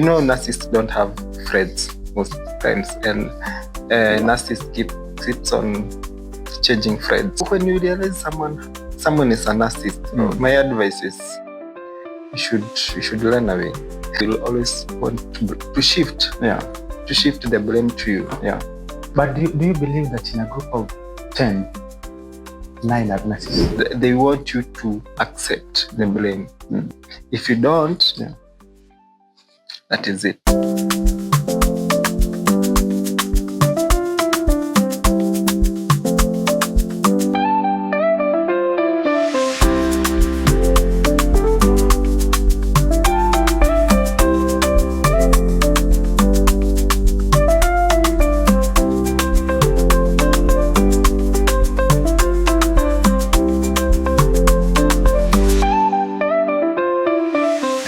narcissists don't have friends most times, and narcissist keeps on changing friends. When you realize someone is a narcissist, my advice is you should run away. You'll always want to shift. To shift the blame to you. But do you believe that in a group of 10, 9 are narcissists? They want you to accept the blame. If you don't, that is it.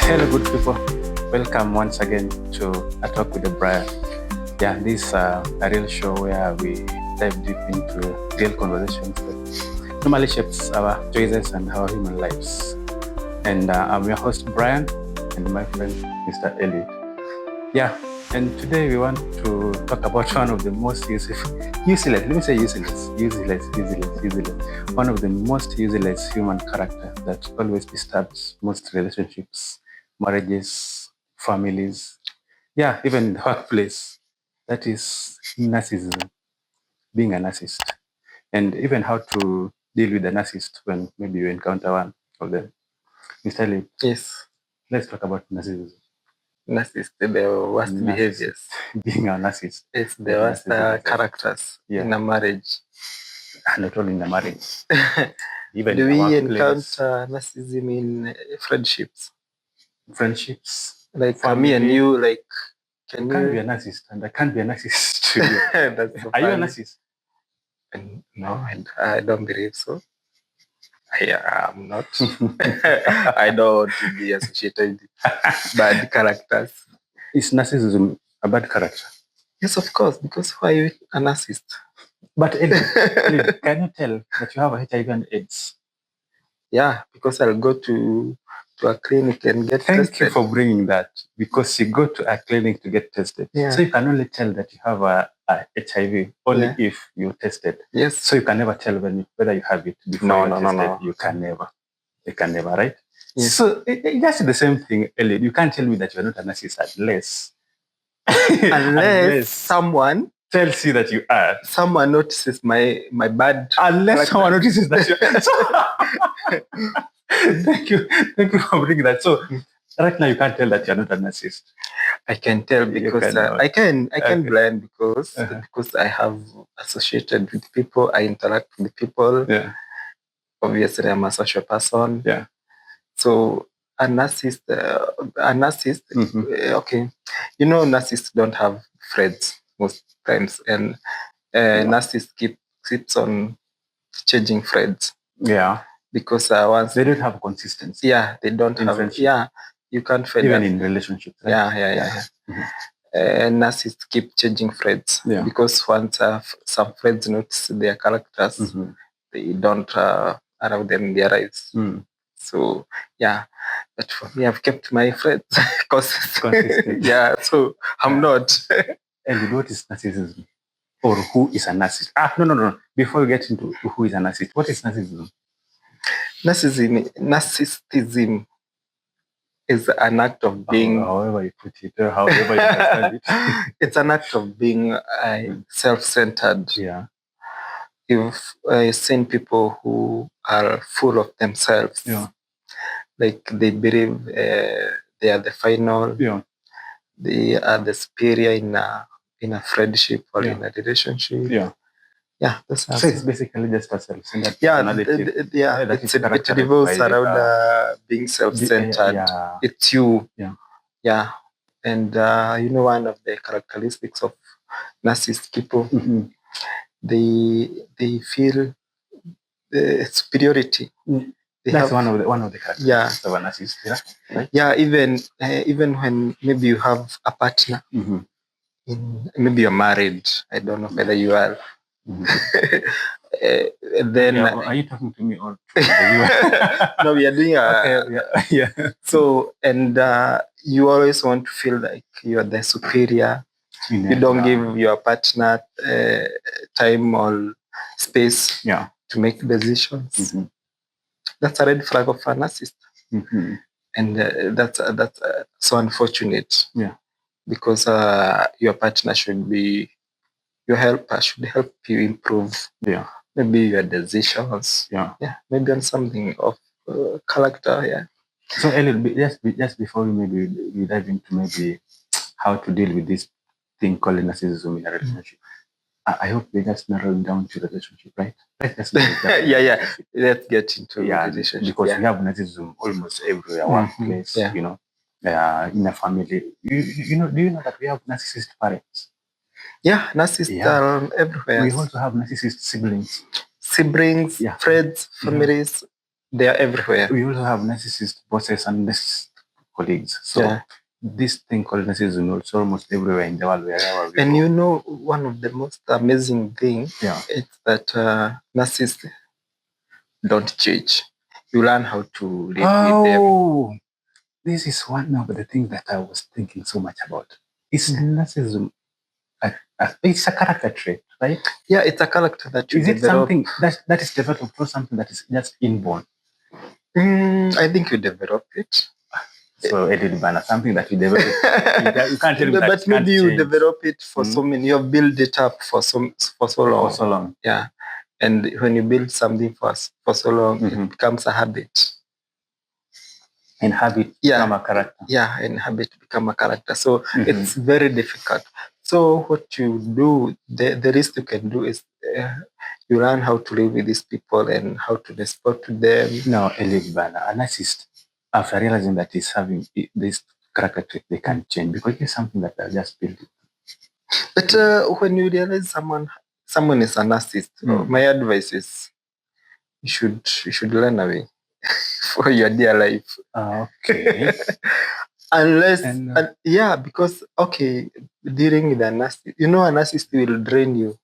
Hello, good people. Welcome once again to A Talk with Brian. This is a real show where we dive deep into real conversations that normally shapes our choices and our human lives. And I'm your host, Brian, and my friend, Mr. Elliot. And today we want to talk about one of the most useless, one of the most useless human character that always disturbs most relationships, marriages, families, even in the workplace. That is narcissism, being a narcissist, and even how to deal with a narcissist when maybe you encounter one of them. Mr. Lee, Yes. let's talk about narcissism. Narcissist, the worst behaviors. Being a narcissist. It's the worst characters in a marriage. Not only in a marriage. Even Do in we a workplace. encounter narcissism in friendships? Friendships. Like me and you, like, can you... be a narcissist and I can't be a narcissist too. That's so Are you a narcissist? No, I don't believe so. I'm not. I don't want to be associated with bad characters. Is narcissism a bad character? Yes, of course, because why are you a narcissist? But Ellie, can you tell that you have HIV and AIDS? Yeah, because I'll go to a clinic and get tested. Thank you for bringing that, because you go to a clinic to get tested. So you can only tell that you have a HIV only if you tested. Yes. So you can never tell whether you have it before No. You can never, right? Yes. So it's the same thing, Elliot. You can't tell me that you're not a narcissist unless someone tells you that you are. Someone notices my bad. Unless someone notices that you are. Thank you for bringing that. So right now you can't tell that you're not a narcissist. I can tell because I can blame because I have associated with people. I interact with people. Obviously, I'm a social person. So a narcissist. Okay, narcissists don't have friends most times, and narcissists keeps on changing friends. Because once they don't have consistency. They don't have friendship. You can't find even in relationships. Right? Narcissists keep changing friends because once some friends notice their characters, they don't allow them in their lives. So but for me, I've kept my friends consistent. So I'm not. And what is narcissism? Or who is a narcissist? No. Before we get into who is a narcissist, what is narcissism? Narcissism is an act of being... however you put it, however you understand it. It's an act of being self-centered. You've seen people who are full of themselves. Like they believe they are the final. They are the superior in a friendship or in a relationship. That's so it's basically just a self-centered personality. It revolves around being self-centered. It's you. And one of the characteristics of narcissist people, they feel superiority. That's one of the characteristics of a narcissist. Right? Even when maybe you have a partner, maybe you're married. I don't know whether you are. Then are you talking to me or to the viewer? no, we are doing Yeah. So, and you always want to feel like you are the superior. You don't give your partner time or space to make decisions. That's a red flag of a narcissist. And that's so unfortunate. Because your partner should be your helper, should help you improve. Maybe your decisions. Maybe on something of character. So Elliot, just before we dive into maybe how to deal with this thing called narcissism in a relationship, I hope we just narrow it down to relationship, right? Let's Let's get into relationship. Because we have narcissism almost everywhere, workplace, in a family. You know, do you know that we have narcissist parents? Yeah, narcissists are everywhere. We also have narcissist siblings. Friends, families, they are everywhere. We also have narcissist bosses and narcissist colleagues. So this thing called narcissism is almost everywhere in the world, wherever we go. And you know, one of the most amazing things is that narcissists don't change. You learn how to live with them. This is one of the things that I was thinking so much about. Is narcissism it's a character trait, right? Yeah, it's a character that you develop. Is it something that is developed or something that is just inborn? I think you develop it. So something that you develop. You can't tell me that. But maybe you develop it for so many. You have built it up for so long. For so long. Yeah, and when you build something for so long, it becomes a habit. And habit become a character. Yeah, and habit become a character. So it's very difficult. So what you do, the least you can do is you learn how to live with these people and how to respond to them. Now, a narcissist, after realizing that he's having this character trait, they can't change because it's something that I just built. But when you realize someone is a narcissist, my advice is you should run away for your dear life. Okay. Unless, because dealing with a narcissist, a narcissist will drain you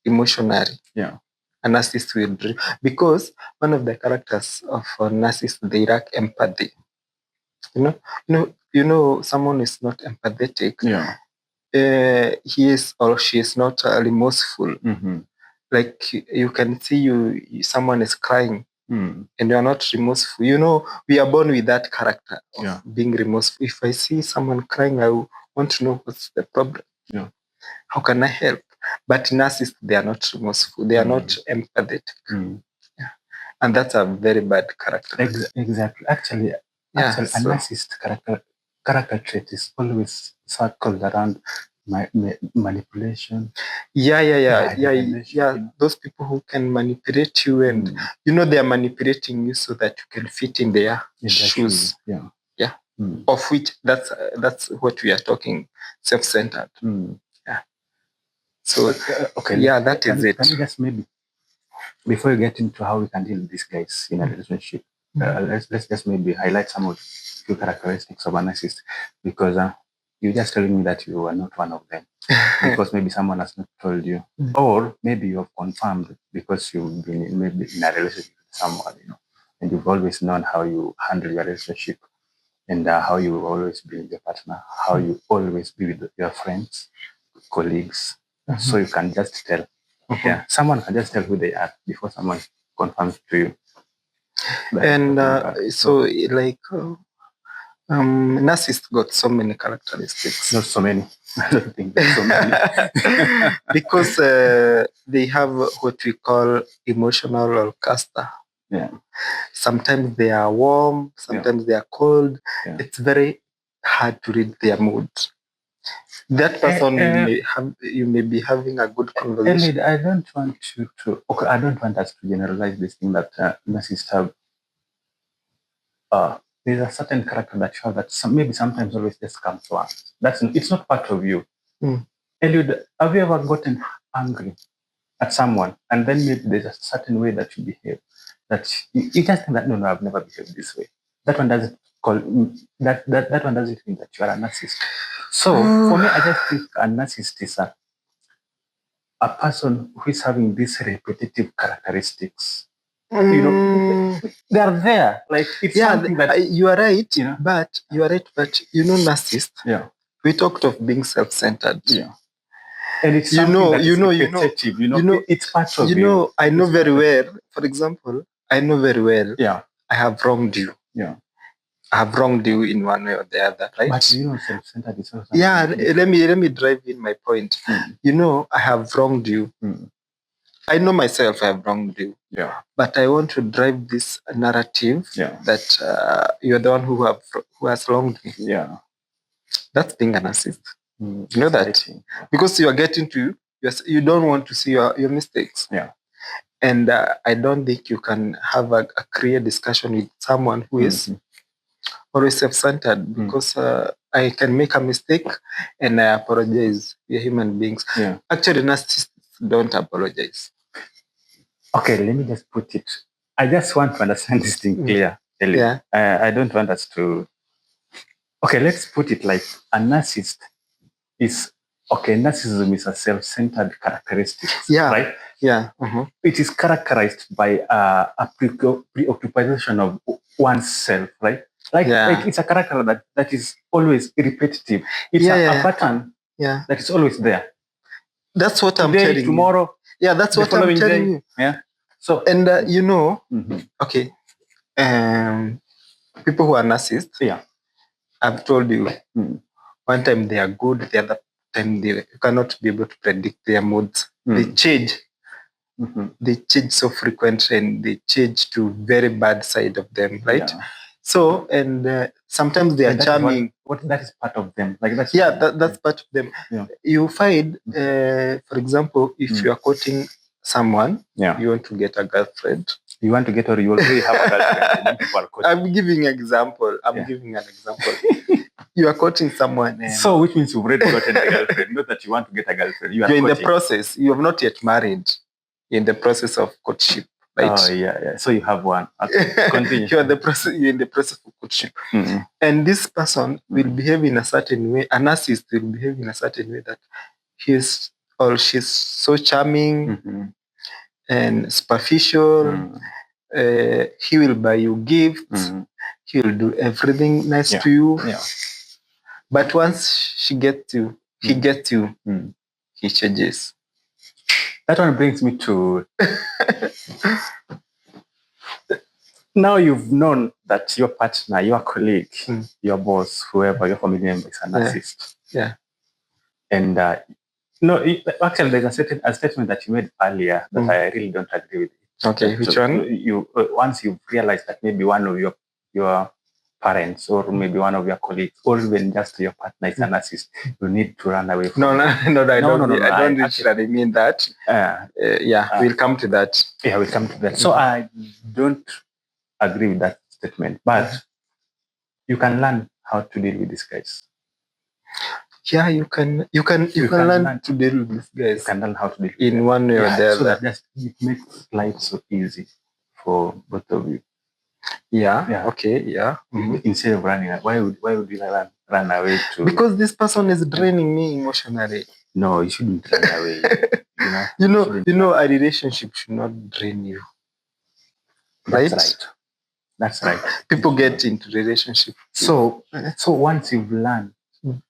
emotionally. Yeah. A narcissist will drain, because one of the characters of a narcissist, they lack empathy. Someone is not empathetic. Yeah. He is or she is not remorseful. Like you can see someone is crying. And you are not remorseful. We are born with that character of being remorseful. If I see someone crying, I want to know what's the problem. Yeah. How can I help? But narcissists, they are not remorseful. They are not empathetic. Yeah. And that's a very bad character. Exactly. Actually, a narcissist character trait is always circled around manipulation. Yeah. Those people who can manipulate you, and they are manipulating you so that you can fit in their shoes. Yeah. Of which that's what we are talking, self-centered. Yeah. So that is it. Can you just maybe, before you get into how we can deal with these guys in a relationship, let's just maybe highlight some of the few characteristics of a narcissist, because you're just telling me that you are not one of them because maybe someone has not told you, or maybe you have confirmed because you've been maybe in a relationship with someone, and you've always known how you handle your relationship, and how you will always be with your partner, how you always be with your friends, colleagues. So you can just tell. Someone can just tell who they are before someone confirms to you. And narcissists got so many characteristics. Not so many. I don't think there's so many. Because they have what we call emotional roller coaster. Yeah. Sometimes they are warm, sometimes they are cold. Yeah. It's very hard to read their mood. That person you may be having a good conversation. I don't want I don't want us to generalize this thing that narcissists have. There's a certain character that you have that maybe sometimes always just comes to us. It's not part of you. Eliud, have you ever gotten angry at someone, and then maybe there's a certain way that you behave that you just think that no, I've never behaved this way. That one doesn't that one doesn't mean that you are a narcissist. So for me, I just think a narcissist is a person who is having these repetitive characteristics, they're there. Like it's something that you are right. you know. But you are right. But you know, narcissist. Yeah. We talked of being self-centered. Yeah. And it's something that is repetitive. It's part of you. I know very well. For example, I know very well. Yeah. I have wronged you. Yeah. I have wronged you in one way or the other, right? But self-centered is also. Yeah. Let me drive in my point. I have wronged you. I know myself I have wronged you. Yeah. But I want to drive this narrative that you're the one who has wronged me. Yeah. That's being a narcissist. You know that? Because you are getting to, you don't want to see your mistakes. Yeah. And I don't think you can have a clear discussion with someone who is always self-centered, because I can make a mistake and I apologize. We're human beings. Yeah. Actually, narcissists don't apologize. Okay, let me just put it. I just want to understand this thing clear. Yeah. I don't want us to. Okay, let's put it like a narcissist is. Okay, narcissism is a self-centered characteristic. Yeah. Right? Yeah. It is characterized by a preoccupation of oneself, right? Like it's a character that is always repetitive. It's a pattern that is always there. That's what I'm telling you. Tomorrow. Yeah, that's what I'm telling you. Yeah. So and okay, people who are narcissists. Yeah. I've told you. One time they are good, the other time you cannot be able to predict their moods. They change. They change so frequently, and they change to very bad side of them, right? Yeah. So, and sometimes they are charming. That is part of them. Like that's that's part of them. Yeah. You find, for example, if you are courting someone, you want to get a girlfriend. You want to get, or you already have a girlfriend. I'm giving an example. Giving an example. You are courting someone. So, which means you've already gotten a girlfriend. Not that you want to get a girlfriend. You're in the process. You have not yet married. In the process of courtship. Right? Oh, yeah. So you have one. Okay, continue. You're in the process of courtship. And this person will behave in a certain way. A narcissist will behave in a certain way that he's or she's so charming and superficial. He will buy you gifts. He will do everything nice to you. Yeah. But once he gets you, he changes. That one brings me to now you've known that your partner, your colleague, your boss, whoever, your family member is a narcissist. Yeah. And actually, there's a statement that you made earlier that I really don't agree with. Okay, which one? You once you've realized that maybe one of your parents or maybe one of your colleagues or even just your partner is a narcissist, you need to run away from I don't literally mean that. We'll come to that. Yeah, we'll come to that. So I don't agree with that statement, but you can learn how to deal with these guys. Yeah, you can learn to deal with these guys. You can learn how to deal in one way or the other. So that it makes life so easy for both of you. Yeah. Okay. Yeah. Instead of running, why would you run away to? Because this person is draining me emotionally. No, you shouldn't run away. A relationship should not drain you. That's right. People get into relationship. So once you've learned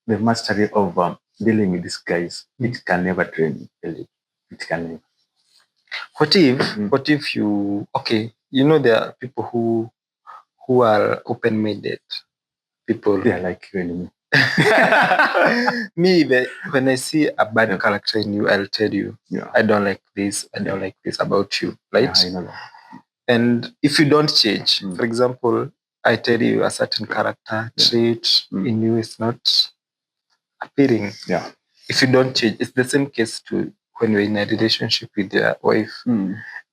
the mastery of dealing with these guys, it can never drain you. It can never. What if you there are people who are open-minded people. They are like you and me. Me, when I see a bad character in you, I'll tell you, I don't like this. I don't like this about you, right? Yeah, I know that. And if you don't change, for example, I tell you a certain character trait in you is not appealing. Yeah. If you don't change, it's the same case to when you're in a relationship with your wife.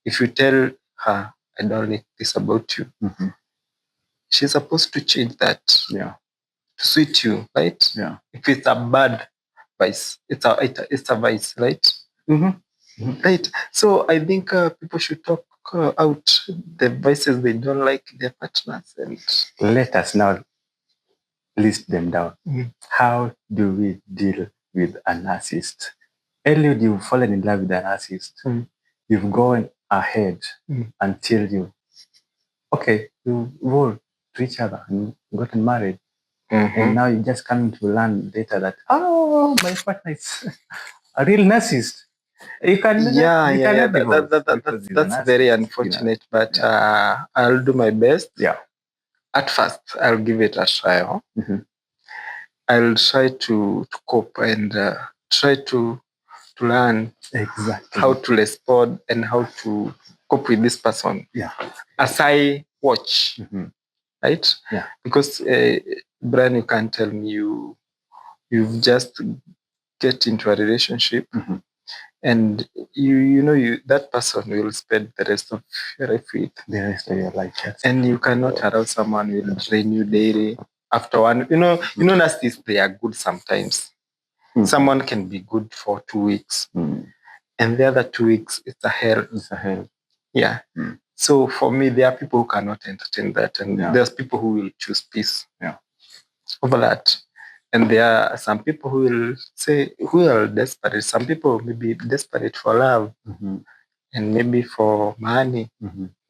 If you tell her, I don't like this about you, she's supposed to change that. Yeah. To suit you, right? Yeah. If it's a bad vice, it's a vice, right? Right. So I think people should talk out the vices they don't like their partners, and let us now list them down. How do we deal with a narcissist? Eliud, you've fallen in love with a narcissist. You've gone ahead until you rolled to each other and gotten married. And now you're just coming to learn later that, my partner is a real narcissist. You can divorce because he's a That's narcissist, very unfortunate, but I'll do my best. Yeah. At first, I'll give it a trial. I'll try to cope and try to learn Exactly how to respond and how to cope with this person. Yeah. As I watch, right? Yeah. Because Brian, you can't tell me you've just get into a relationship and you know that person will spend the rest of your life with the rest of your life. Yes. And you cannot allow someone will train you daily. After one, narcissists, they are good sometimes. Someone can be good for 2 weeks. And the other 2 weeks, it's a hell. It's a hell. Yeah. So for me, there are people who cannot entertain that. And there's people who will choose peace over that. And there are some people who will say, who are desperate. Some people may be desperate for love and maybe for money.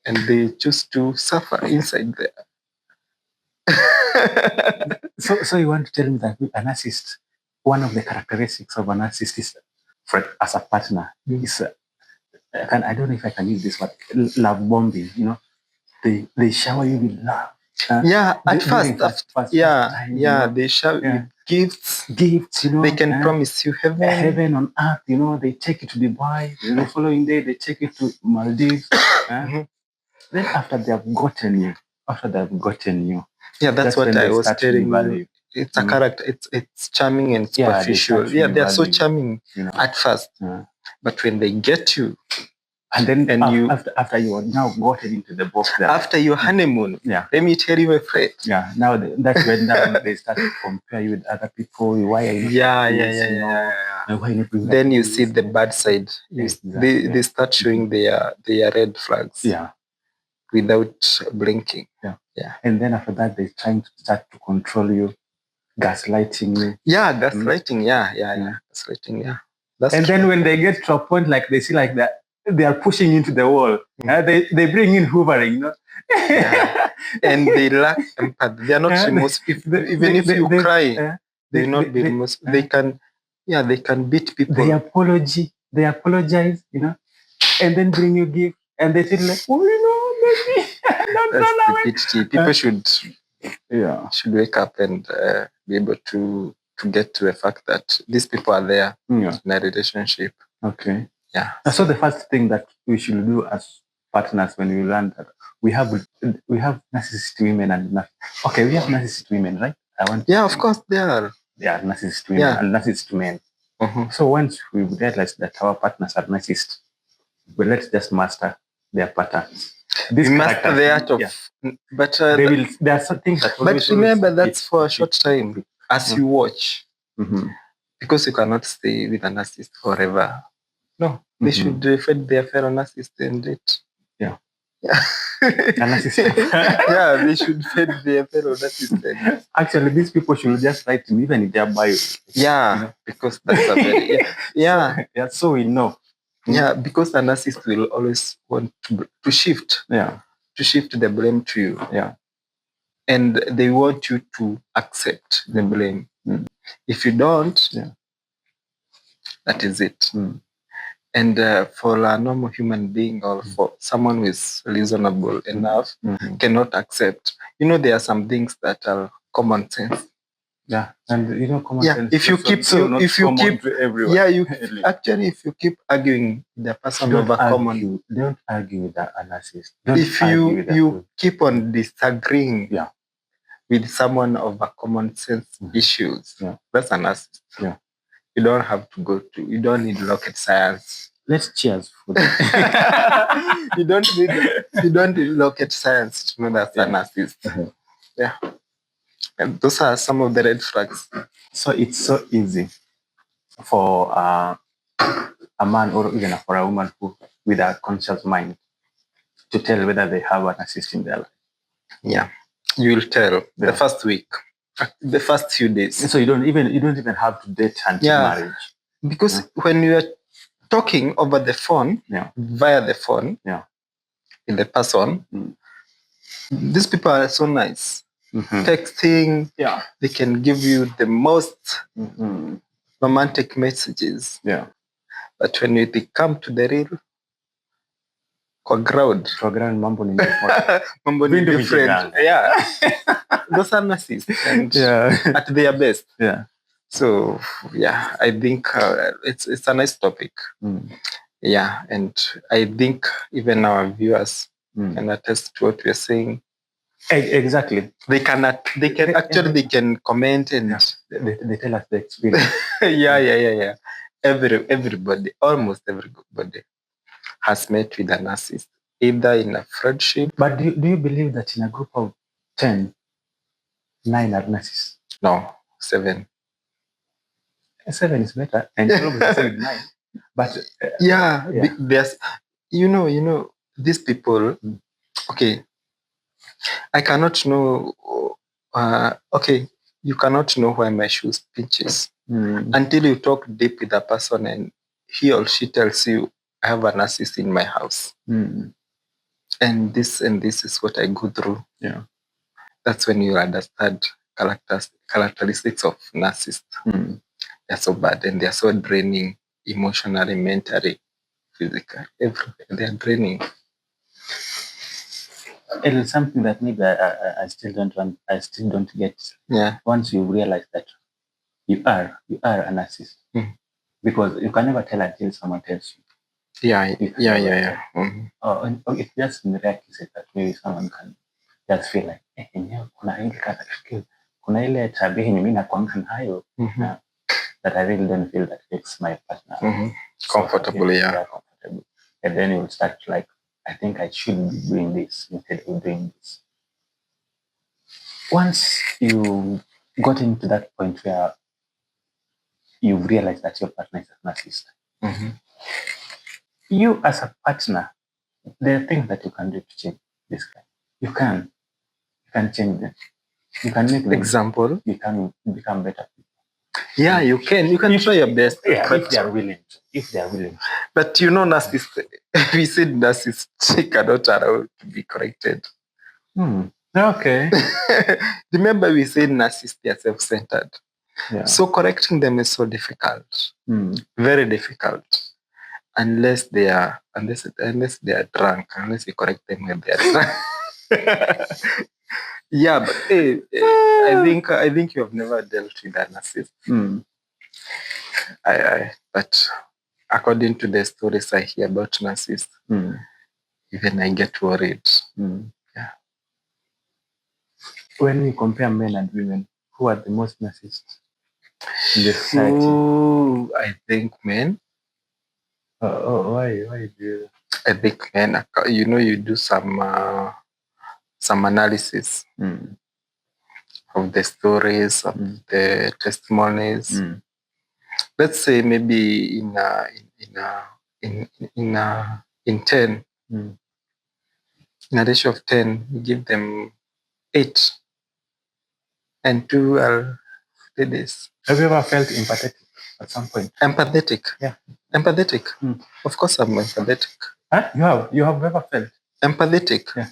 And they choose to suffer inside there. So you want to tell me that a narcissist, one of the characteristics of a narcissist is, as a partner, is I don't know if I can use this word, love bombing. They shower you with love. At first, they shower you gifts. They can promise you heaven on earth. They take you to Dubai. The following day, they take you to Maldives. Then after they have gotten you, that's what I was telling you. It's a character. It's charming and superficial. They are so charming at first, but when they get you, and then after you are now gotten into the box there, after your honeymoon, let me tell you, my friend. Now that's when they start to compare you with other people. Why are you? Why not? Then you see the bad side. They start showing their red flags. Without blinking. And then after that, they're trying to start to control you, gaslighting you. Gaslighting. Gaslighting. That's and true. Then when they get to a point like they see like that, they are pushing into the wall. They bring in hoovering, And they lack empathy. They are not remorseful. Even if you cry, they will not be remorseful. They can beat people. They apologize, and then bring you gift, and they feel like, maybe. That's stupidity. People should wake up and be able to get to the fact that these people are there in a relationship. Okay. So the first thing that we should do as partners when we learn that we have narcissist women and we have narcissist women, right? Of course they are. They are narcissist women and narcissist men. So once we realize that our partners are narcissists, let's just master their patterns. We master the art of, but there are some things that. But remember, that's for a short time as you watch, because you cannot stay with a narcissist forever. No, they should defend their fellow narcissist and it. They should feed their fellow narcissist. Actually, these people should just write to me even in their bio. Because that's a very so we know. Because a narcissist will always want to shift. To shift the blame to you. And they want you to accept the blame. If you don't, that is it. And for a normal human being or for someone who is reasonable enough cannot accept. There are some things that are common sense. And common sense. If you keep if you keep arguing with the person over common, don't argue with the narcissist. If you keep on disagreeing with someone over common sense issues, that's a narcissist. You don't have to you don't need rocket science. Let's cheers for that. You don't need rocket science to know that's a narcissist. And those are some of the red flags. So it's so easy for a man or even for a woman with a conscious mind to tell whether they have a narcissist in their life. You will tell the first week, the first few days. So you don't even have to date until marriage. because when you are talking over the phone, via the phone, in the person, these people are so nice. Texting, they can give you the most romantic messages. But when they come to the real, kwa ground mambo ni different. Those are narcissists and at their best. So I think it's a nice topic. And I think even our viewers can attest to what we're saying. Exactly. They can comment and they tell us the experience. Everybody, almost everybody has met with a narcissist, either in a friendship. But do you believe that in a group of 10, 9 are narcissists? No, 7. 7 is better, and probably 7, 9. But there's, these people. Okay, I cannot know. You cannot know why my shoes pinches until you talk deep with a person and he or she tells you, I have a narcissist in my house. And this is what I go through. That's when you understand characteristics of narcissists. They're so bad and they're so draining emotionally, mentally, physically. They're draining. It is something that maybe I still don't get. Once you realize that you are a narcissist, because you can never tell until someone tells you. It's just in the rare cases that maybe someone can just feel like, kuna ile tabia yenye mimi nakuanga nayo that I really don't feel that makes my partner comfortable. Comfortable. And then you will start like, I think I should be doing this instead of doing this. Once you got into that point where you realize that your partner is a narcissist, you as a partner, there are things that you can do to change this guy. You can change them. You can make them. Example? You can become better people. Yeah, you can. You can try your best. If they are willing. But narcissist. We said narcissist cannot allow to be corrected. Okay. Remember, we said narcissists are self-centered. So correcting them is so difficult. Very difficult. Unless they are drunk. Unless you correct them when they are drunk. But I think you have never dealt with a narcissist. But according to the stories I hear about narcissists, even I get worried. When we compare men and women, who are the most narcissists in the society? I think men. Why do you? I think men. You do some analysis of the stories, of the testimonies. Let's say maybe in 10, in a ratio of 10, you give them 8, and 2 are ladies. Have you ever felt empathetic at some point? Empathetic? Yeah. Empathetic? Of course I'm empathetic. Huh? You have ever felt? Empathetic? Yeah.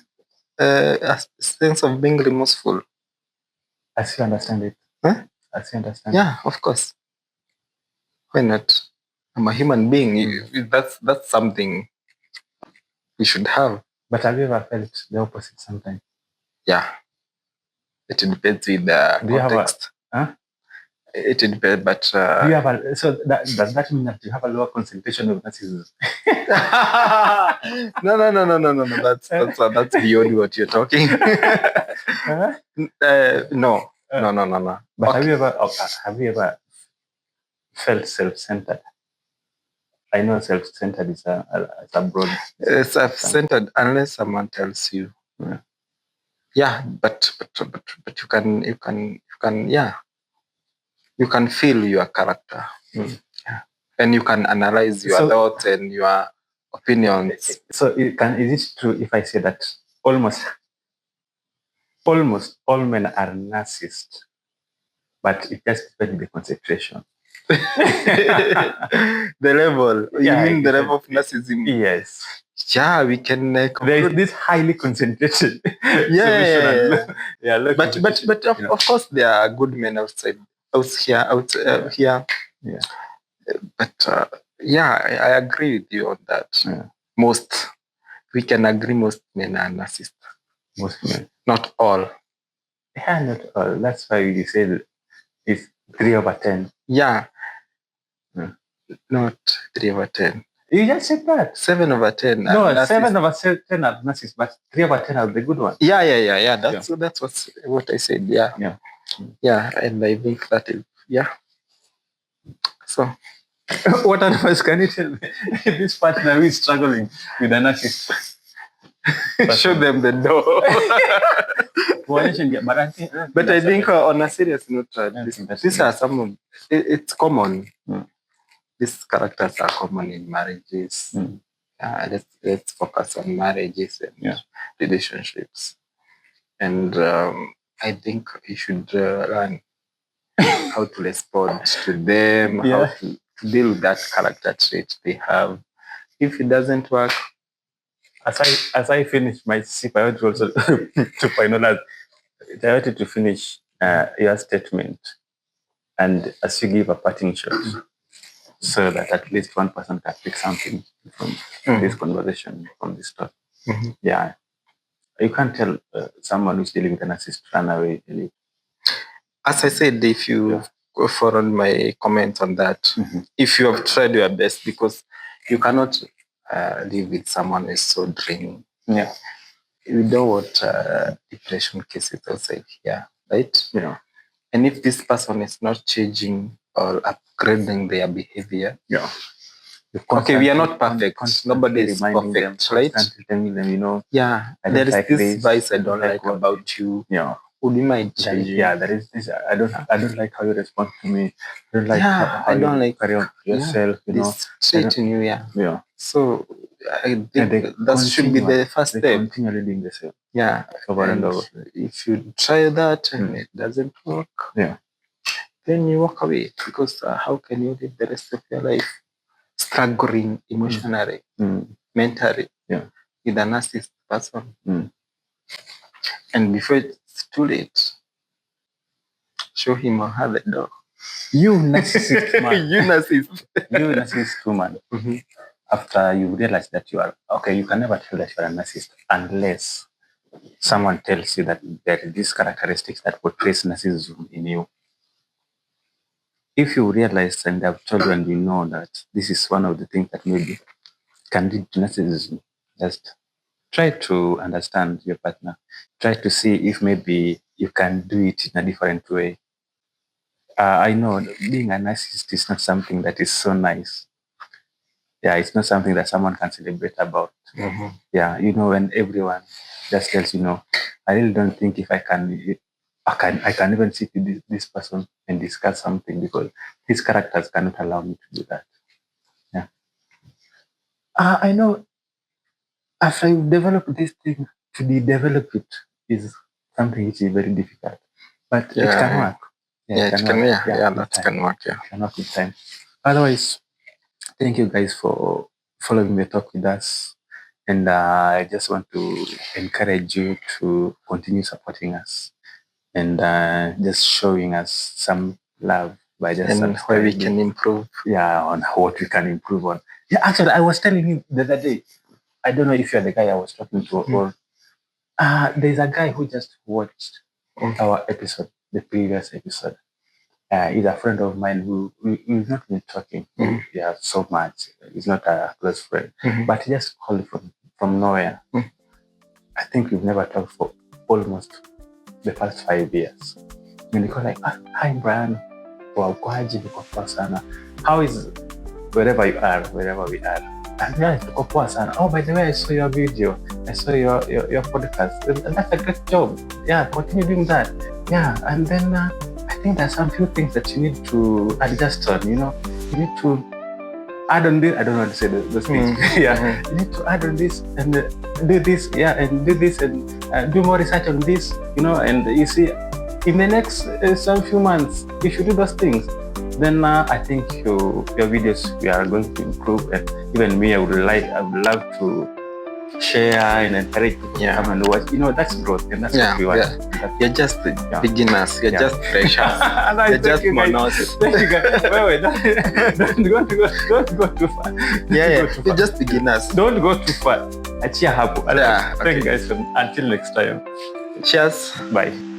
A sense of being remorseful. As you understand it. Huh? As you understand it. Yeah, of course. Why not? I'm a human being. That's something we should have. But have you ever felt the opposite sometimes? Yeah. It depends with the context. It depends, but do you have does that mean that you have a lower concentration of narcissism? No. That's beyond what you're talking. No. But have you ever felt self-centered? I know self-centered is a broad. Self-centered unless someone tells you. But you can you can feel your character. And you can analyze your thoughts and your opinions. So is it true if I say that almost all men are narcissists, but it just depends on the concentration? The level. Yeah, You mean the you level of narcissism? Yes. Yeah, we can There is conclude. this highly concentrated Yeah. low But concentration, of course there are good men outside, here. Yeah. But yeah, I agree with you on that. Yeah. Most, we can agree, most men are narcissists. Most men. Not all. Yeah, not all. That's why you said it's 3/10. Yeah. Hmm. Not 3/10. You just said that. 7/10. No, narcissists. 7/10 are narcissists, but 3/10 are the good ones. Yeah. That's what I said. Yeah. Yeah, and I think that is, yeah. So What advice can you tell me? This partner who is struggling with a narcissist. show them the door. But I think on a serious note, these are some of it's common. These characters are common in marriages. Let's focus on marriages and relationships. And I think you should learn how to respond to them, how to deal with that character trait they have. If it doesn't work, as I finish my sip, I want to also to finalize. I wanted to finish your statement, and as you give a parting shot, so that at least one person can pick something from this conversation, from this talk. Yeah, you can't tell someone who's dealing with a narcissist run away. As I said, if you followed my comment on that, if you have tried your best, because you cannot live with someone who is so draining. Yeah, we don't want depression cases outside here, right? And if this person is not changing or upgrading their behavior, okay, we are not perfect. Nobody is perfect, right? Telling them, there is this vice I don't like about you. Would you mind changing? Yeah, there is this. I don't like how you respond to me. I don't like how I don't like carry on yourself. This treating you, Yeah. So I think that should be the first step. Continually doing the same. Yeah. Over and over. If you try that and it doesn't work, then you walk away, because how can you live the rest of your life struggling emotionally, mentally, with a narcissist person? And before it's too late, show him or her the door. You narcissist man. You narcissist woman. After you realize that you are okay, you can never tell that you are a narcissist unless someone tells you that there are these characteristics that portrays narcissism in you. If you realize and have told you and you know that this is one of the things that maybe can lead to narcissism, just try to understand your partner. Try to see if maybe you can do it in a different way. I know being a narcissist is not something that is so nice. Yeah, it's not something that someone can celebrate about. Yeah, when everyone just tells I really don't think if I can even sit with this person and discuss something, because his characters cannot allow me to do that. Yeah. I know after you develop this thing, to develop it is something which is very difficult. But it can work. That can work. It can work with time. Otherwise, thank you guys for following the talk with us. And I just want to encourage you to continue supporting us and just showing us some love by just where we can improve. Yeah, on what we can improve on. Yeah, actually, I was telling you the other day, I don't know if you're the guy I was talking to or there's a guy who just watched our episode, the previous episode. He's a friend of mine who we've not been talking so much. He's not a close friend, but he just called from nowhere. I think we've never talked for almost the past 5 years. And he called like, hi Brian, how is wherever we are? And oh, by the way, I saw your video. I saw your podcast. That's a great job. Yeah, continue doing that. Yeah, and then I think there's some few things that you need to adjust on. You need to add on this. I don't know how to say those things. You need to add on this and do this. Yeah, and do this and do more research on this. And you see, in the next some few months, if you do those things, then I think your videos we are going to improve, and even me, I would love to share and encourage people to come and watch. That's growth, and that's what we want. You're just beginners. You're just freshers. You're just monos. Thank you guys. Wait, don't go too far. You're just beginners. Don't go too far. Achia hapo. Thank you guys. Until next time. Cheers. Bye.